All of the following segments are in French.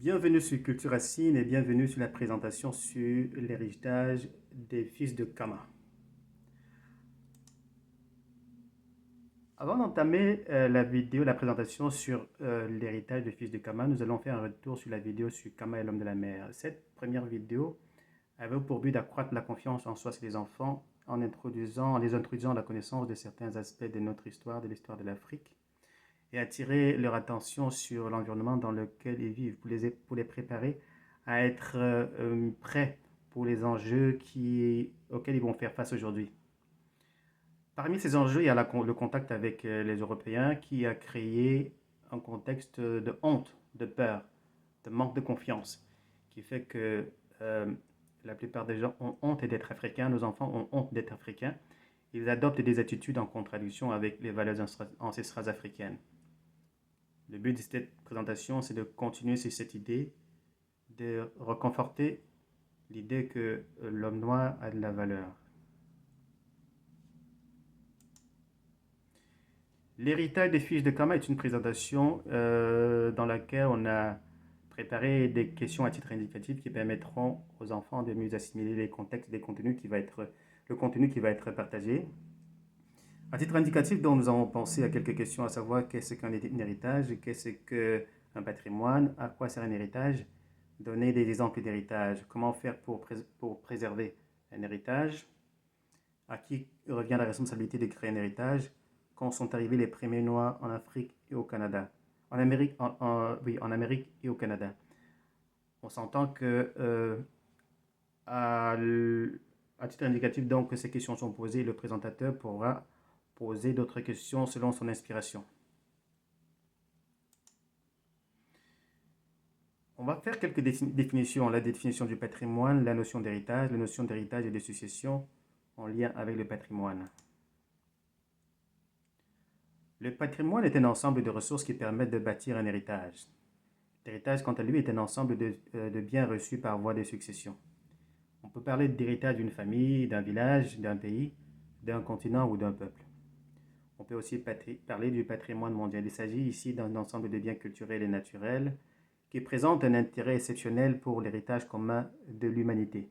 Bienvenue sur Culture Racine et bienvenue sur la présentation sur l'héritage des fils de Kama. Avant d'entamer la présentation sur l'héritage des fils de Kama, nous allons faire un retour sur la vidéo sur Kama et l'homme de la mer. Cette première vidéo avait pour but d'accroître la confiance en soi chez les enfants en les introduisant à la connaissance de certains aspects de notre histoire, de l'histoire de l'Afrique, et attirer leur attention sur l'environnement dans lequel ils vivent, pour les préparer à être prêts pour les enjeux auxquels ils vont faire face aujourd'hui. Parmi ces enjeux, il y a le contact avec les Européens qui a créé un contexte de honte, de peur, de manque de confiance, qui fait que la plupart des gens ont honte d'être africains, nos enfants ont honte d'être africains. Ils adoptent des attitudes en contradiction avec les valeurs ancestrales africaines. Le but de cette présentation, c'est de continuer sur cette idée, de reconforter l'idée que l'homme noir a de la valeur. L'héritage des fils de Kama est une présentation dans laquelle on a préparé des questions à titre indicatif qui permettront aux enfants de mieux assimiler les contextes des contenus le contenu qui va être partagé. À titre indicatif, donc, nous avons pensé à quelques questions, à savoir qu'est-ce qu'un héritage, qu'est-ce qu'un patrimoine, à quoi sert un héritage, donner des exemples d'héritage, comment faire pour préserver un héritage, à qui revient la responsabilité de créer un héritage, quand sont arrivés les premiers Noirs en Afrique et au Canada, en Amérique et au Canada. On s'entend que à titre indicatif, donc, que ces questions sont posées, le présentateur pourra poser d'autres questions selon son inspiration. On va faire quelques définitions. La définition du patrimoine, la notion d'héritage et de succession en lien avec le patrimoine. Le patrimoine est un ensemble de ressources qui permettent de bâtir un héritage. L'héritage, quant à lui, est un ensemble de biens reçus par voie de succession. On peut parler d'héritage d'une famille, d'un village, d'un pays, d'un continent ou d'un peuple. On peut aussi parler du patrimoine mondial. Il s'agit ici d'un ensemble de biens culturels et naturels qui présentent un intérêt exceptionnel pour l'héritage commun de l'humanité.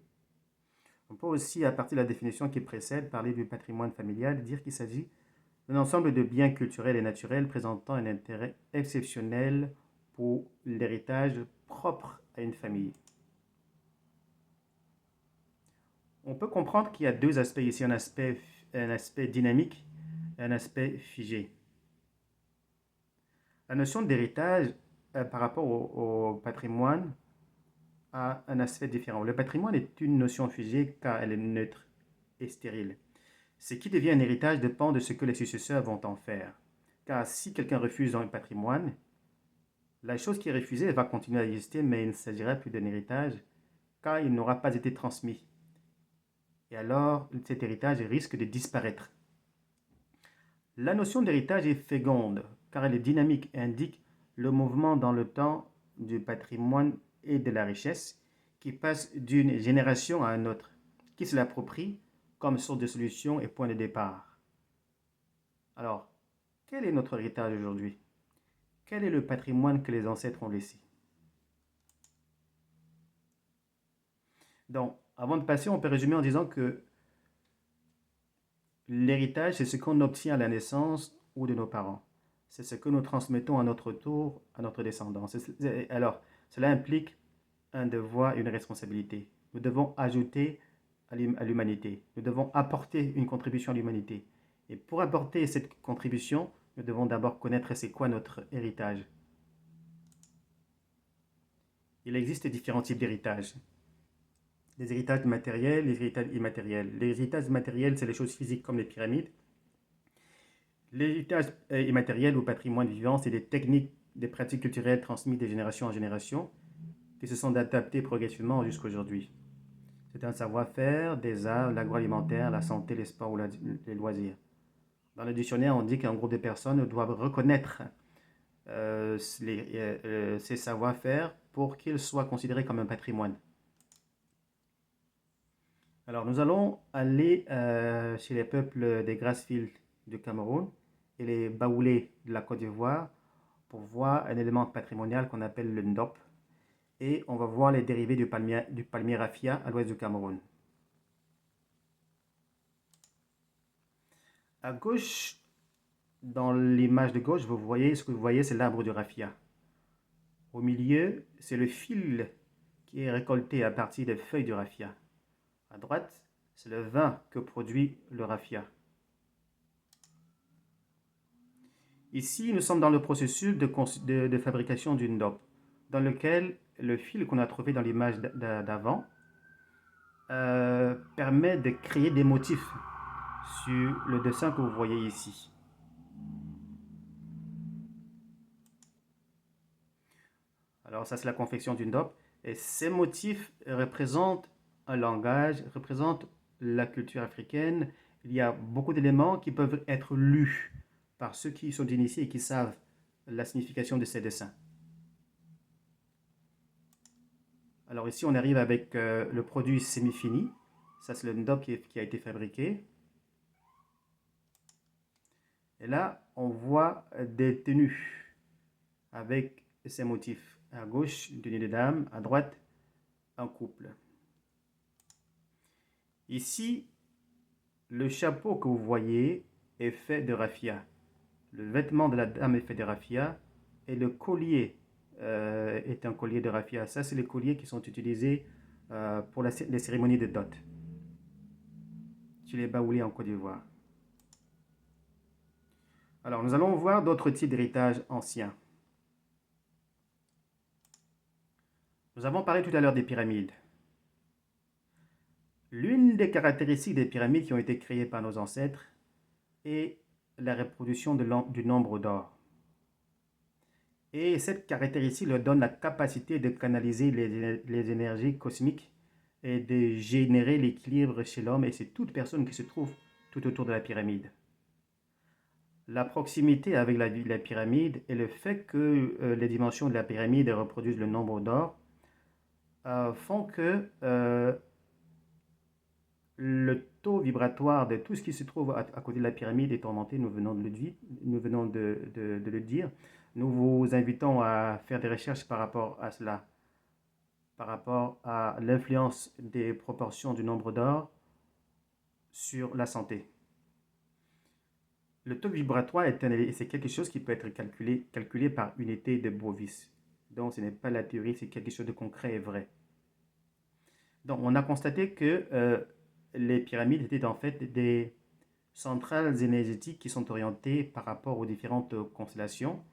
On peut aussi, à partir de la définition qui précède, parler du patrimoine familial et dire qu'il s'agit d'un ensemble de biens culturels et naturels présentant un intérêt exceptionnel pour l'héritage propre à une famille. On peut comprendre qu'il y a deux aspects ici, un aspect dynamique et un aspect figé. La notion d'héritage par rapport au patrimoine a un aspect différent. Le patrimoine est une notion figée car elle est neutre et stérile. Ce qui devient un héritage dépend de ce que les successeurs vont en faire. Car si quelqu'un refuse un patrimoine, la chose qui est refusée va continuer à exister, mais il ne s'agira plus d'un héritage car il n'aura pas été transmis. Et alors, cet héritage risque de disparaître. La notion d'héritage est féconde, car elle est dynamique et indique le mouvement dans le temps du patrimoine et de la richesse qui passe d'une génération à une autre, qui se l'approprie comme source de solution et point de départ. Alors, quel est notre héritage aujourd'hui? Quel est le patrimoine que les ancêtres ont laissé? Donc, avant de passer, on peut résumer en disant que l'héritage, c'est ce qu'on obtient à la naissance ou de nos parents. C'est ce que nous transmettons à notre tour à notre descendance. Alors, cela implique un devoir et une responsabilité. Nous devons ajouter à l'humanité. Nous devons apporter une contribution à l'humanité. Et pour apporter cette contribution, nous devons d'abord connaître c'est quoi notre héritage. Il existe différents types d'héritage. Les héritages matériels, les héritages immatériels. Les héritages matériels, c'est les choses physiques comme les pyramides. L'héritage immatériel ou patrimoine vivant, c'est des techniques, des pratiques culturelles transmises de génération en génération qui se sont adaptées progressivement jusqu'à aujourd'hui. C'est un savoir-faire, des arts, l'agroalimentaire, la santé, les sports ou les loisirs. Dans le dictionnaire, on dit qu'un groupe de personnes doivent reconnaître ces savoir-faire pour qu'ils soient considérés comme un patrimoine. Alors, nous allons aller chez les peuples des Grassfield du Cameroun et les Baoulés de la Côte d'Ivoire pour voir un élément patrimonial qu'on appelle le Ndop. et on va voir les dérivés du palmier raffia à l'ouest du Cameroun. À gauche, dans l'image de gauche, vous voyez ce que vous voyez, c'est l'arbre du raffia. Au milieu, c'est le fil qui est récolté à partir des feuilles du raffia. À droite, c'est le vin que produit le raffia. Ici, nous sommes dans le processus de fabrication d'une dope, dans lequel le fil qu'on a trouvé dans l'image d'avant permet de créer des motifs sur le dessin que vous voyez ici. Alors ça, c'est la confection d'une dope. Et ces motifs représentent un langage, représentent la culture africaine. Il y a beaucoup d'éléments qui peuvent être lus par ceux qui sont initiés et qui savent la signification de ces dessins. Alors ici, on arrive avec le produit semi-fini. Ça, c'est le dope qui a été fabriqué. Et là, on voit des tenues avec ces motifs. À gauche, une tenue de dame, à droite, un couple. Ici, le chapeau que vous voyez est fait de raffia. Le vêtement de la dame est fait de raffia et le collier est un collier de raffia. Ça, c'est les colliers qui sont utilisés pour les cérémonies de dot chez les Baoulés en Côte d'Ivoire. Alors, nous allons voir d'autres types d'héritage anciens. Nous avons parlé tout à l'heure des pyramides. L'une des caractéristiques des pyramides qui ont été créées par nos ancêtres est la reproduction du nombre d'or. Et cette caractéristique leur donne la capacité de canaliser les énergies cosmiques et de générer l'équilibre chez l'homme et c'est toute personne qui se trouve tout autour de la pyramide. La proximité avec la pyramide et le fait que les dimensions de la pyramide reproduisent le nombre d'or font que le taux vibratoire de tout ce qui se trouve à côté de la pyramide est augmenté, nous venons de le dire. Nous vous invitons à faire des recherches par rapport à cela, par rapport à l'influence des proportions du nombre d'or sur la santé. Le taux vibratoire c'est quelque chose qui peut être calculé par unité de Bovis. Donc ce n'est pas la théorie, c'est quelque chose de concret et vrai. Donc on a constaté que les pyramides étaient en fait des centrales énergétiques qui sont orientées par rapport aux différentes constellations.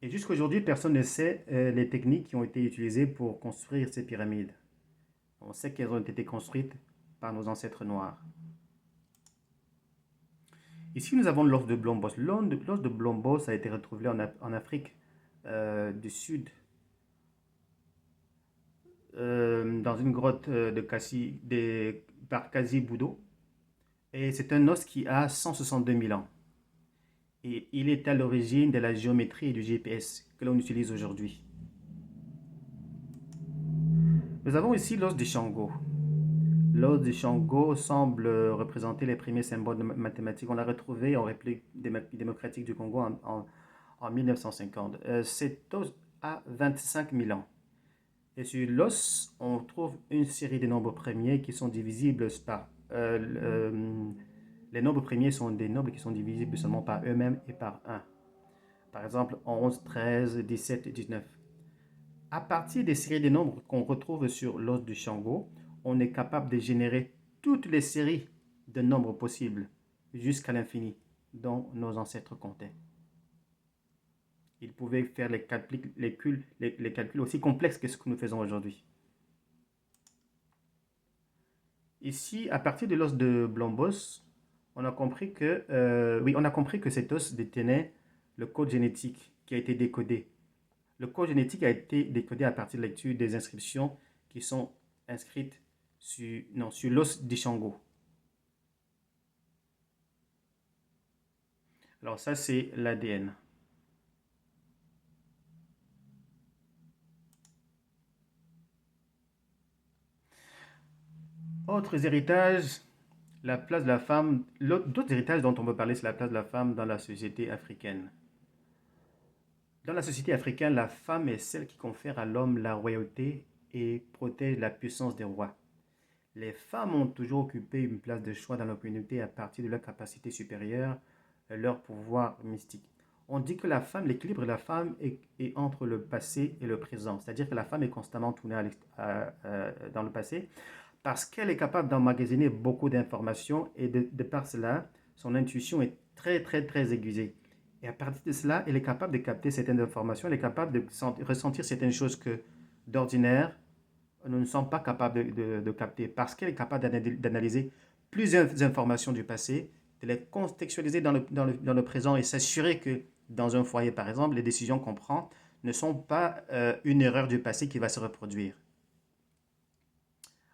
Et jusqu'à aujourd'hui, personne ne sait les techniques qui ont été utilisées pour construire ces pyramides. On sait qu'elles ont été construites par nos ancêtres noirs. Ici, nous avons l'os de Blombos. L'os de Blombos a été retrouvé en Afrique du Sud, dans une grotte par Kasi-Boudo. Et c'est un os qui a 162 000 ans. Et il est à l'origine de la géométrie et du GPS que l'on utilise aujourd'hui. Nous avons ici l'os de Shango. L'os de Shango semble représenter les premiers symboles mathématiques. On l'a retrouvé en République démocratique du Congo en 1950. Cet os a 25 000 ans. Et sur l'os, on trouve une série de nombres premiers qui sont divisibles par... les nombres premiers sont des nombres qui sont divisibles seulement par eux-mêmes et par 1. Par exemple, 11, 13, 17 et 19. À partir des séries de nombres qu'on retrouve sur l'os du Shango, on est capable de générer toutes les séries de nombres possibles jusqu'à l'infini dont nos ancêtres comptaient. Ils pouvaient faire les calculs aussi complexes que ce que nous faisons aujourd'hui. Ici, à partir de l'os de Blombos, on a compris que cet os détenait le code génétique qui a été décodé. Le code génétique a été décodé à partir de la lecture des inscriptions qui sont inscrites sur l'os d'Ishango. Alors ça, c'est l'ADN. Autres héritages, la place de la femme. D'autres héritages dont on peut parler, c'est la place de la femme dans la société africaine. Dans la société africaine, la femme est celle qui confère à l'homme la royauté et protège la puissance des rois. Les femmes ont toujours occupé une place de choix dans la communauté à partir de leur capacité supérieure, leur pouvoir mystique. On dit que la femme, l'équilibre de la femme est entre le passé et le présent. C'est-à-dire que la femme est constamment tournée dans le passé parce qu'elle est capable d'emmagasiner beaucoup d'informations et de par cela, son intuition est très, très, très aiguisée. Et à partir de cela, elle est capable de capter certaines informations, elle est capable de ressentir certaines choses que d'ordinaire, nous ne sommes pas capables de capter parce qu'elle est capable d'analyser plusieurs informations du passé, de les contextualiser dans le présent et s'assurer que dans un foyer, par exemple, les décisions qu'on prend ne sont pas une erreur du passé qui va se reproduire.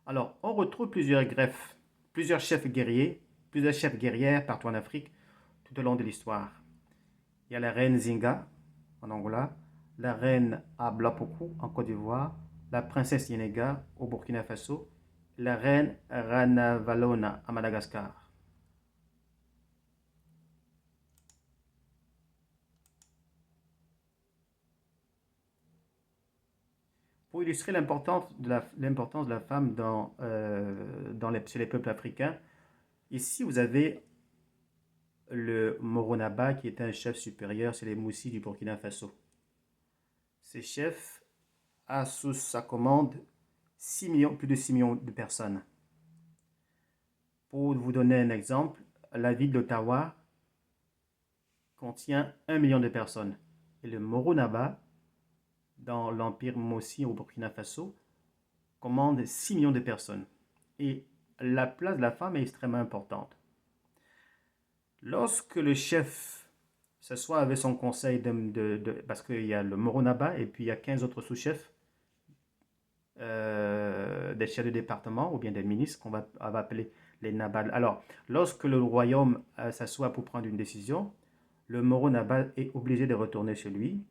Alors, on retrouve plusieurs greffes, plusieurs chefs guerriers, plusieurs chefs guerrières partout en Afrique tout au long de l'histoire. Il y a la reine Zinga en Angola, la reine Ablapoku en Côte d'Ivoire, la princesse Yenega au Burkina Faso, la reine Ranavalona à Madagascar. Pour illustrer l'importance de la femme chez les peuples africains, ici vous avez le Moronaba qui est un chef supérieur, c'est les Moussis du Burkina Faso. Ces chefs a sous sa commande 6 millions, plus de 6 millions de personnes. Pour vous donner un exemple, la ville d'Ottawa contient 1 million de personnes. Et le Moronaba, dans l'Empire Mossi au Burkina Faso, commande 6 millions de personnes. Et la place de la femme est extrêmement importante. Lorsque le chef s'assoit avec son conseil, parce qu'il y a le Moronaba et puis il y a 15 autres sous-chefs, des chefs de département ou bien des ministres qu'on va appeler les nabals. Alors, lorsque le royaume s'assoit pour prendre une décision, le Moro Nabal est obligé de retourner chez lui,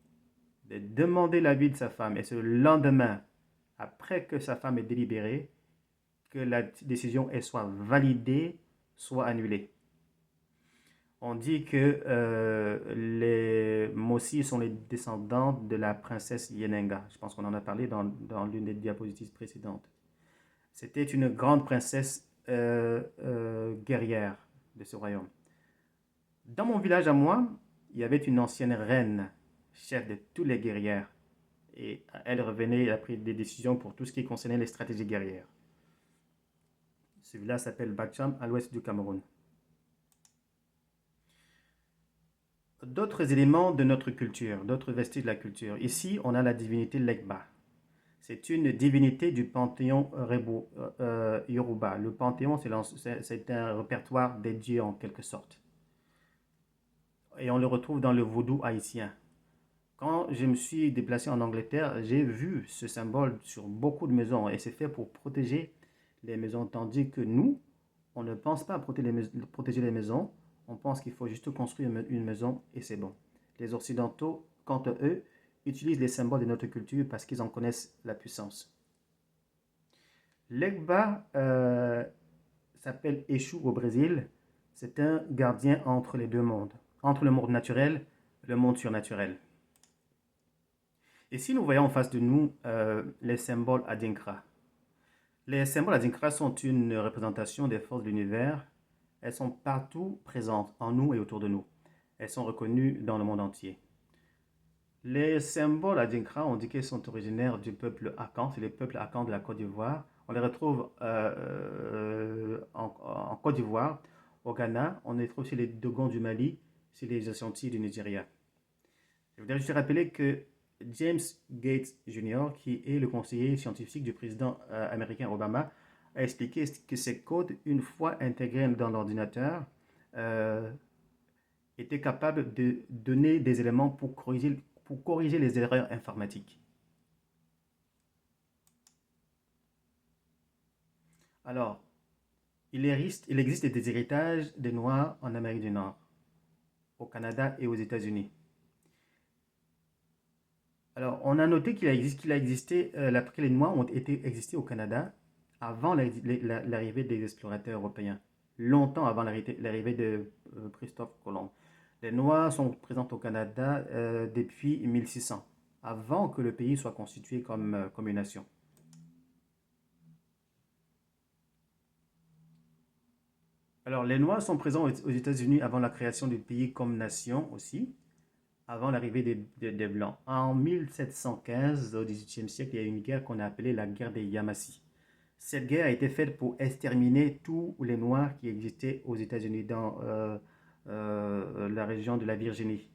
de demander l'avis de sa femme. Et c'est le lendemain, après que sa femme est délibérée, que la décision est soit validée, soit annulée. On dit que les Mossi sont les descendants de la princesse Yenenga. Je pense qu'on en a parlé dans l'une des diapositives précédentes. C'était une grande princesse guerrière de ce royaume. Dans mon village à moi, il y avait une ancienne reine, chef de toutes les guerrières. Et elle revenait, elle a pris des décisions pour tout ce qui concernait les stratégies guerrières. Ce village s'appelle Bacham, à l'ouest du Cameroun. D'autres éléments de notre culture, d'autres vestiges de la culture. Ici, on a la divinité Legba. C'est une divinité du panthéon Yoruba. Le panthéon, c'est un répertoire des dieux en quelque sorte. Et on le retrouve dans le vaudou haïtien. Quand je me suis déplacé en Angleterre, j'ai vu ce symbole sur beaucoup de maisons et c'est fait pour protéger les maisons, tandis que nous, on ne pense pas à protéger les maisons, on pense qu'il faut juste construire une maison et c'est bon. Les Occidentaux, quant à eux, utilisent les symboles de notre culture parce qu'ils en connaissent la puissance. Legba s'appelle Exu au Brésil. C'est un gardien entre les deux mondes, entre le monde naturel et le monde surnaturel. Et si nous voyons en face de nous les symboles Adinkra, les symboles Adinkra sont une représentation des forces de l'univers. Elles sont partout présentes en nous et autour de nous. Elles sont reconnues dans le monde entier. Les symboles Adinkra, on dit qu'ils sont originaires du peuple Akan, c'est le peuple Akan de la Côte d'Ivoire. On les retrouve en Côte d'Ivoire, au Ghana, on les trouve chez les Dogons du Mali, chez les Ashantis du Nigeria. Je voudrais juste rappeler que James Gates Jr., qui est le conseiller scientifique du président américain Obama, a expliqué que ces codes, une fois intégrés dans l'ordinateur, étaient capables de donner des éléments pour corriger les erreurs informatiques. Alors, il existe des héritages des Noirs en Amérique du Nord, au Canada et aux États-Unis. Alors, on a noté qu'il a existé, que les Noirs ont existé au Canada avant l'arrivée des explorateurs européens, longtemps avant l'arrivée de Christophe Colomb. Les Noirs sont présents au Canada depuis 1600, avant que le pays soit constitué comme une nation. Alors, les Noirs sont présents aux États-Unis avant la création du pays comme nation aussi, avant l'arrivée des Blancs. En 1715, au XVIIIe siècle, il y a eu une guerre qu'on a appelée la guerre des Yamasee. Cette guerre a été faite pour exterminer tous les Noirs qui existaient aux États-Unis, dans la région de la Virginie.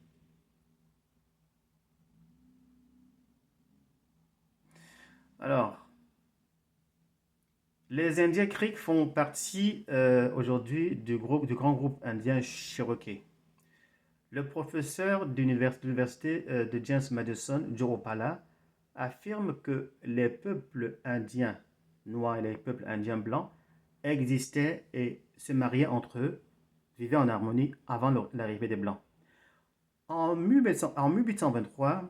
Alors, les Indiens Creek font partie aujourd'hui du grand groupe indien Cherokee. Le professeur de l'université de James Madison, Joe Opala, affirme que les peuples indiens noirs et les peuples indiens blancs existaient et se mariaient entre eux, vivaient en harmonie avant l'arrivée des Blancs. En 1823,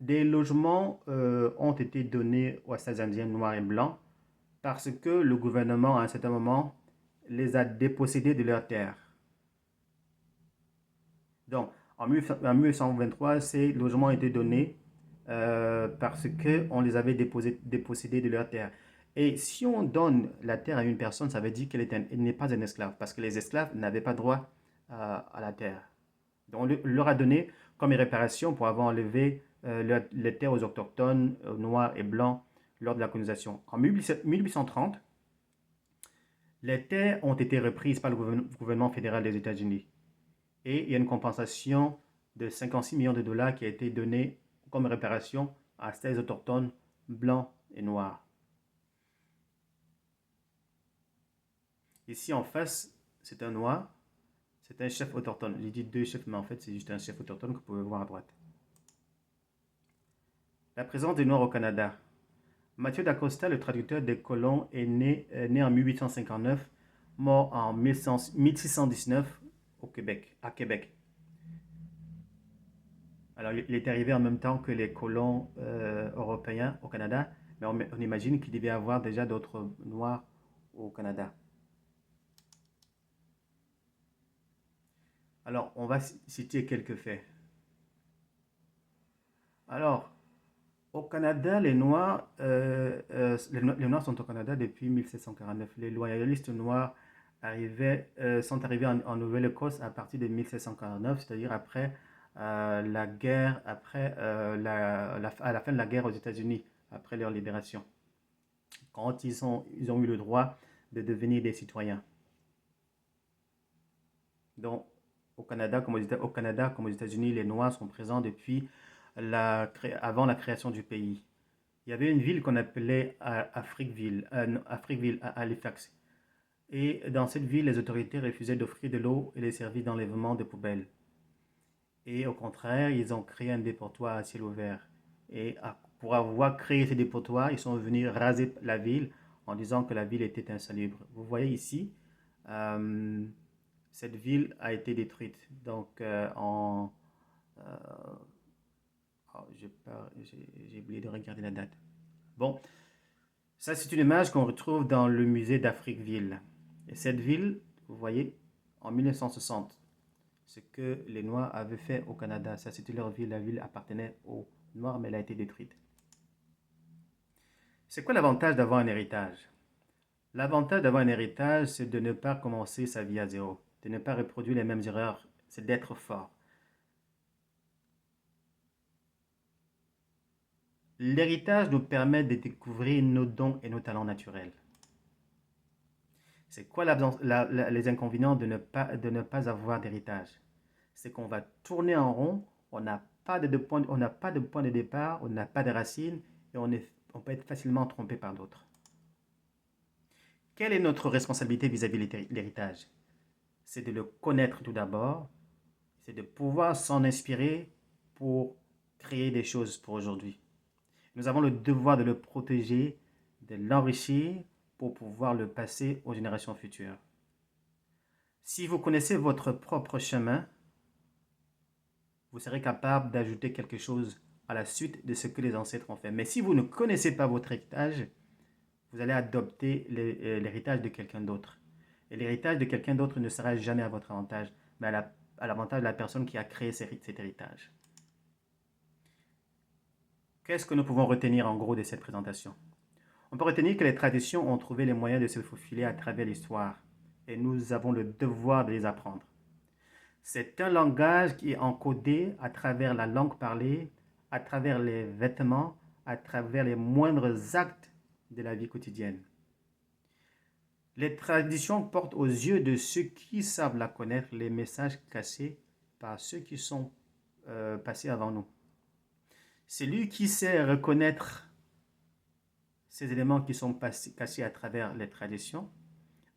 des logements ont été donnés aux Indiens noirs et blancs parce que le gouvernement, à un certain moment, les a dépossédés de leurs terres. Donc, en 1823, ces logements ont été donnés parce qu'on les avait dépossédés de leurs terres. Et si on donne la terre à une personne, ça veut dire qu'elle n'est pas un esclave, parce que les esclaves n'avaient pas droit à la terre. Donc, on leur a donné comme réparation pour avoir enlevé les terres aux autochtones, noirs et blancs, lors de la colonisation. En 1830, les terres ont été reprises par le gouvernement fédéral des États-Unis. Et il y a une compensation de 56 millions de dollars qui a été donnée comme réparation à 16 autochtones blancs et noirs. Ici en face, c'est un noir, c'est un chef autochtone. J'ai dit deux chefs, mais en fait c'est juste un chef autochtone que vous pouvez voir à droite. La présence des Noirs au Canada. Mathieu d'Acosta, le traducteur des colons, est né en 1859, mort en 1619 à Québec. Alors, il est arrivé en même temps que les colons européens au Canada, mais on imagine qu'il devait y avoir déjà d'autres Noirs au Canada. Alors, on va citer quelques faits. Alors, au Canada, les Noirs sont au Canada depuis 1749. Les loyalistes noirs sont arrivés en Nouvelle-Écosse à partir de 1749, c'est-à-dire après la guerre, à la fin de la guerre aux États-Unis, après leur libération, quand ils ont eu le droit de devenir des citoyens. Donc, au Canada comme aux États-Unis, les Noirs sont présents depuis avant la création du pays. Il y avait une ville qu'on appelait Africville à Halifax. Et dans cette ville, les autorités refusaient d'offrir de l'eau et les services d'enlèvement de poubelles. Et au contraire, ils ont créé un dépotoir à ciel ouvert. Et pour avoir créé ce dépotoir, ils sont venus raser la ville en disant que la ville était insalubre. Vous voyez ici, cette ville a été détruite. Donc, oh, j'ai oublié de regarder la date. Bon, ça c'est une image qu'on retrouve dans le musée d'Afriqueville. Et cette ville, vous voyez, en 1960, ce que les Noirs avaient fait au Canada. Ça c'était leur ville, la ville appartenait aux Noirs, mais elle a été détruite. C'est quoi l'avantage d'avoir un héritage? L'avantage d'avoir un héritage, c'est de ne pas commencer sa vie à zéro, de ne pas reproduire les mêmes erreurs, c'est d'être fort. L'héritage nous permet de découvrir nos dons et nos talents naturels. C'est quoi les inconvénients de ne pas avoir d'héritage? C'est qu'on va tourner en rond, on n'a pas de point de départ, on n'a pas de racines et on peut être facilement trompé par d'autres. Quelle est notre responsabilité vis-à-vis de l'héritage? C'est de le connaître tout d'abord, c'est de pouvoir s'en inspirer pour créer des choses pour aujourd'hui. Nous avons le devoir de le protéger, de l'enrichir pour pouvoir le passer aux générations futures. Si vous connaissez votre propre chemin, vous serez capable d'ajouter quelque chose à la suite de ce que les ancêtres ont fait. Mais si vous ne connaissez pas votre héritage, vous allez adopter l'héritage de quelqu'un d'autre. Et l'héritage de quelqu'un d'autre ne sera jamais à votre avantage, mais l'avantage de la personne qui a créé cet héritage. Qu'est-ce que nous pouvons retenir en gros de cette présentation? On peut retenir que les traditions ont trouvé les moyens de se faufiler à travers l'histoire et nous avons le devoir de les apprendre. C'est un langage qui est encodé à travers la langue parlée, à travers les vêtements, à travers les moindres actes de la vie quotidienne. Les traditions portent aux yeux de ceux qui savent la connaître les messages cachés par ceux qui sont passés avant nous. Celui qui sait reconnaître ces éléments qui sont cachés à travers les traditions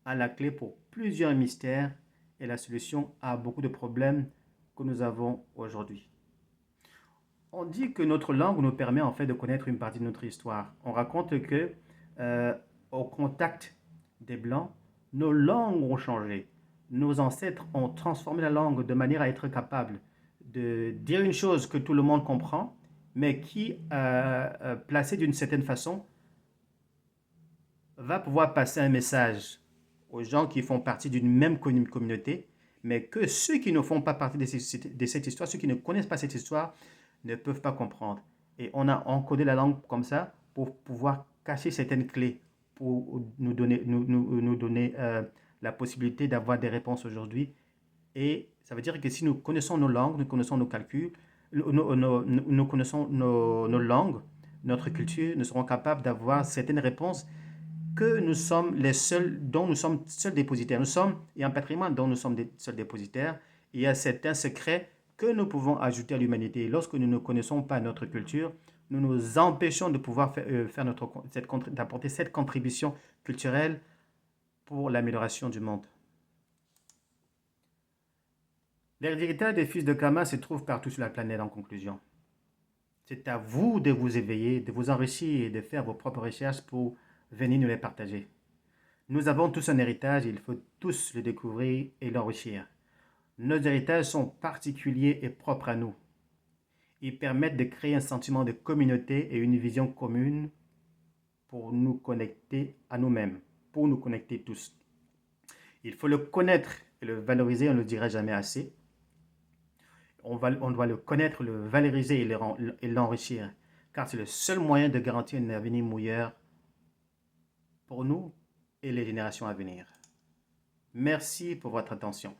a la clé pour plusieurs mystères et la solution à beaucoup de problèmes que nous avons aujourd'hui. On dit que notre langue nous permet en fait de connaître une partie de notre histoire. On raconte que au contact des Blancs, nos langues ont changé. Nos ancêtres ont transformé la langue de manière à être capable de dire une chose que tout le monde comprend, mais qui, placée d'une certaine façon, va pouvoir passer un message aux gens qui font partie d'une même communauté, mais que ceux qui ne font pas partie de cette histoire, ceux qui ne connaissent pas cette histoire, ne peuvent pas comprendre. Et on a encodé la langue comme ça pour pouvoir cacher certaines clés, pour nous donner la possibilité d'avoir des réponses aujourd'hui. Et ça veut dire que si nous connaissons nos langues, nous connaissons nos calculs, nous connaissons nos langues, notre culture, nous serons capables d'avoir certaines réponses que nous sommes les seuls, dont nous sommes seuls dépositaires. Nous sommes, et un patrimoine dont nous sommes seuls dépositaires. Il y a certains secrets que nous pouvons ajouter à l'humanité. Lorsque nous ne connaissons pas notre culture, nous nous empêchons de pouvoir d'apporter cette contribution culturelle pour l'amélioration du monde. L'héritage des fils de Kama se trouve partout sur la planète en conclusion. C'est à vous de vous éveiller, de vous enrichir et de faire vos propres recherches pour venir nous les partager. Nous avons tous un héritage et il faut tous le découvrir et l'enrichir. Nos héritages sont particuliers et propres à nous. Ils permettent de créer un sentiment de communauté et une vision commune pour nous connecter à nous-mêmes, pour nous connecter tous. Il faut le connaître et le valoriser, on ne le dira jamais assez. On doit le connaître, le valoriser et l'enrichir, car c'est le seul moyen de garantir un avenir meilleur pour nous et les générations à venir. Merci pour votre attention.